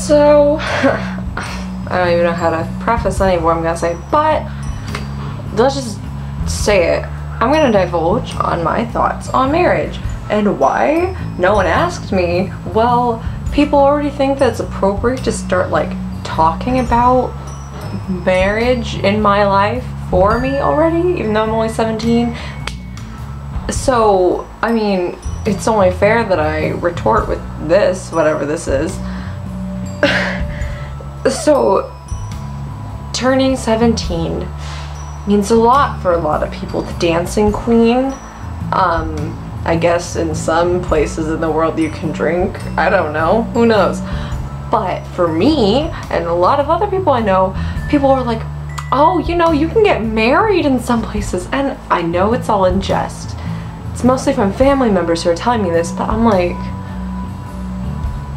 So, I don't even know how to preface any of what I'm gonna say, but let's just say it. I'm gonna divulge on my thoughts on marriage. And why? No one asked me. Well, people already think that it's appropriate to start like talking about marriage in my life for me already, even though I'm only 17. So, I mean, it's only fair that I retort with this, whatever this is. So, turning 17 means a lot for a lot of people. The dancing queen, I guess in some places in the world you can drink. I don't know, who knows? But for me, and a lot of other people I know, people are like, oh, you know, you can get married in some places. And I know it's all in jest. It's mostly from family members who are telling me this, but I'm like,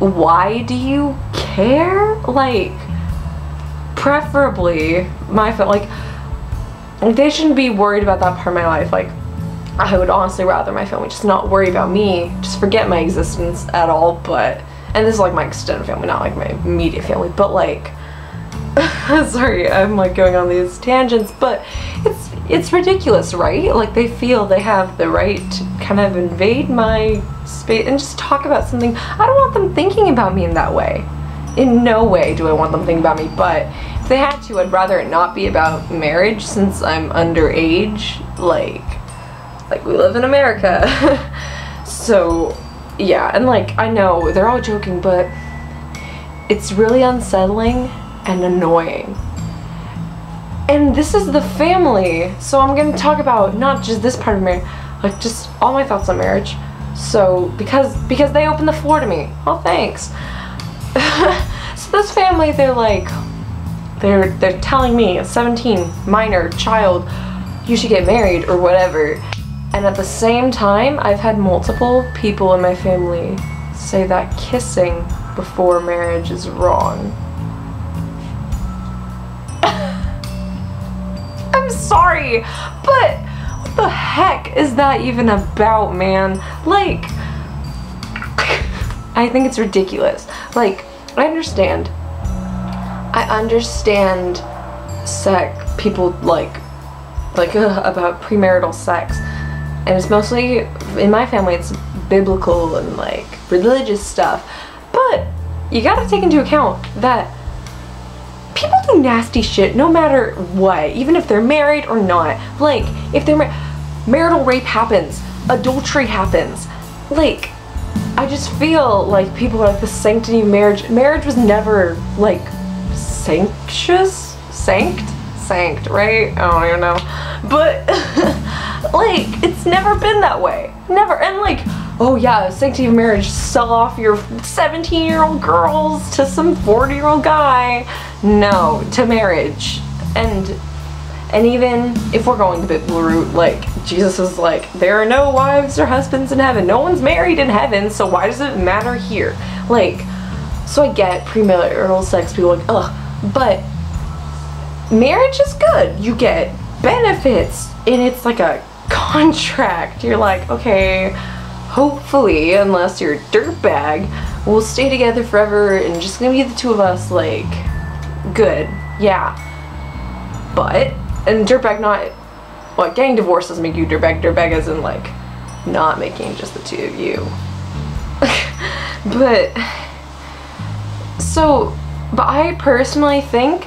why do you care? Like, preferably, they shouldn't be worried about that part of my life. Like, I would honestly rather my family just not worry about me, just forget my existence at all. But, and this is like my extended family, not like my immediate family, but like, sorry, I'm like going on these tangents, but it's ridiculous, right? Like, they feel they have the right to kind of invade my space and just talk about something. I don't want them thinking about me in that way. In no way do I want them thinking about me, but if they had to, I'd rather it not be about marriage since I'm underage. Like we live in America. So, yeah, and like, I know they're all joking, but it's really unsettling and annoying. And this is the family, so I'm gonna talk about not just this part of marriage, like just all my thoughts on marriage. So because they opened the floor to me. Well, thanks. So this family, they're like, they're telling me, a 17 minor child, you should get married or whatever. And at the same time, I've had multiple people in my family say that kissing before marriage is wrong. I'm sorry, but what the heck is that even about, man? Like, I think it's ridiculous. Like, I understand people like about premarital sex, and it's mostly, in my family, it's biblical and like religious stuff, but you gotta take into account that people do nasty shit no matter what, even if they're married or not. Like, if they're marital rape happens, adultery happens. Like, I just feel like people are like, the sanctity of marriage. Marriage was never like sanct, right? I don't even know. But like, it's never been that way. Never. And like, oh yeah, sanctity of marriage, sell off your 17-year-old girls to some 40-year-old guy. No, to marriage. And even if we're going the biblical route, like, Jesus was like, there are no wives or husbands in heaven. No one's married in heaven, so why does it matter here? Like, so I get premarital sex, people are like, ugh, but marriage is good. You get benefits, and it's like a contract. You're like, okay, hopefully, unless you're a dirtbag, we'll stay together forever and just gonna be the two of us, like, good, yeah. But, and dirtbag not, well, getting divorced doesn't make you dirtbag as in like, not making just the two of you. But I personally think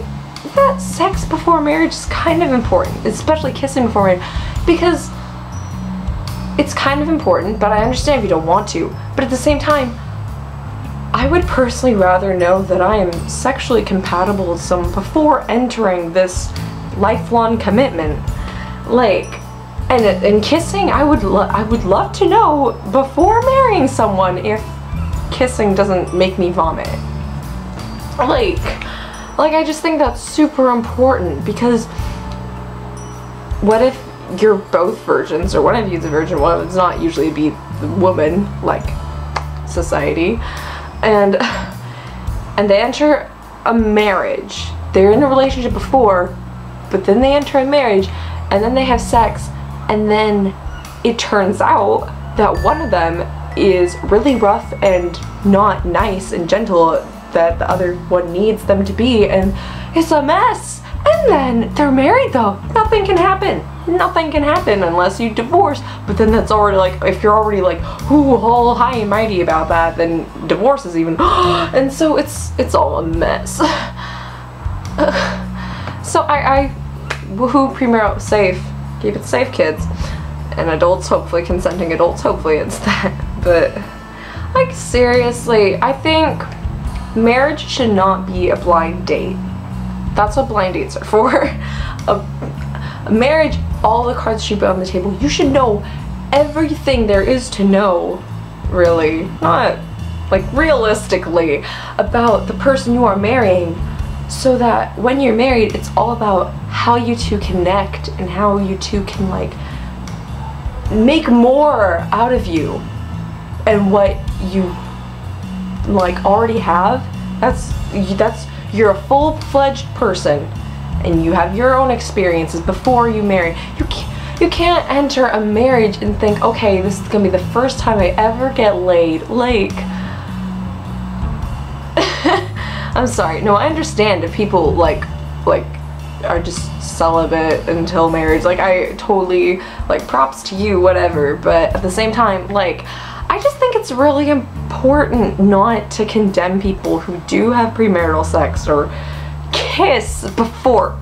that sex before marriage is kind of important, especially kissing before marriage, because it's kind of important, but I understand if you don't want to. But at the same time, I would personally rather know that I am sexually compatible with someone before entering this lifelong commitment. Like, and kissing, I would love to know before marrying someone if kissing doesn't make me vomit. Like I just think that's super important, because what if you're both virgins, or one of you's a virgin, one of them's not, usually be the woman, like society, and they enter a marriage. They're in a relationship before, but then they enter a marriage, and then they have sex, and then it turns out that one of them is really rough and not nice and gentle that the other one needs them to be, and it's a mess. And then they're married though. Nothing can happen. Nothing can happen unless you divorce. But then that's already like, if you're already like, ooh, all high and mighty about that, then divorce is even, and so it's all a mess. So I woohoo, premarital safe. Keep it safe, kids. And adults, hopefully, consenting adults, hopefully it's that. But, like, seriously, I think marriage should not be a blind date. That's what blind dates are for. A marriage, all the cards should be on the table. You should know everything there is to know, really. Not, like, realistically, about the person you are marrying. So that when you're married, it's all about how you two connect and how you two can, like, make more out of you and what you, like, already have. That's you're a full-fledged person and you have your own experiences before you marry. You can't enter a marriage and think, okay, this is gonna be the first time I ever get laid. Like, I'm sorry. No, I understand if people like are just celibate until marriage. Like, I totally, like, props to you, whatever. But at the same time, like, I just think it's really important not to condemn people who do have premarital sex or kiss before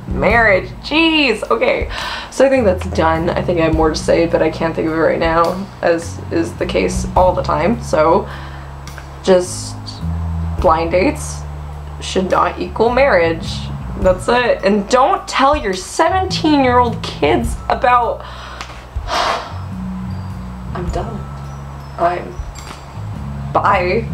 marriage. Jeez. Okay. So I think that's done. I think I have more to say, but I can't think of it right now, as is the case all the time. So just blind dates should not equal marriage. That's it. And don't tell your 17-year-old kids about... I'm done. Bye.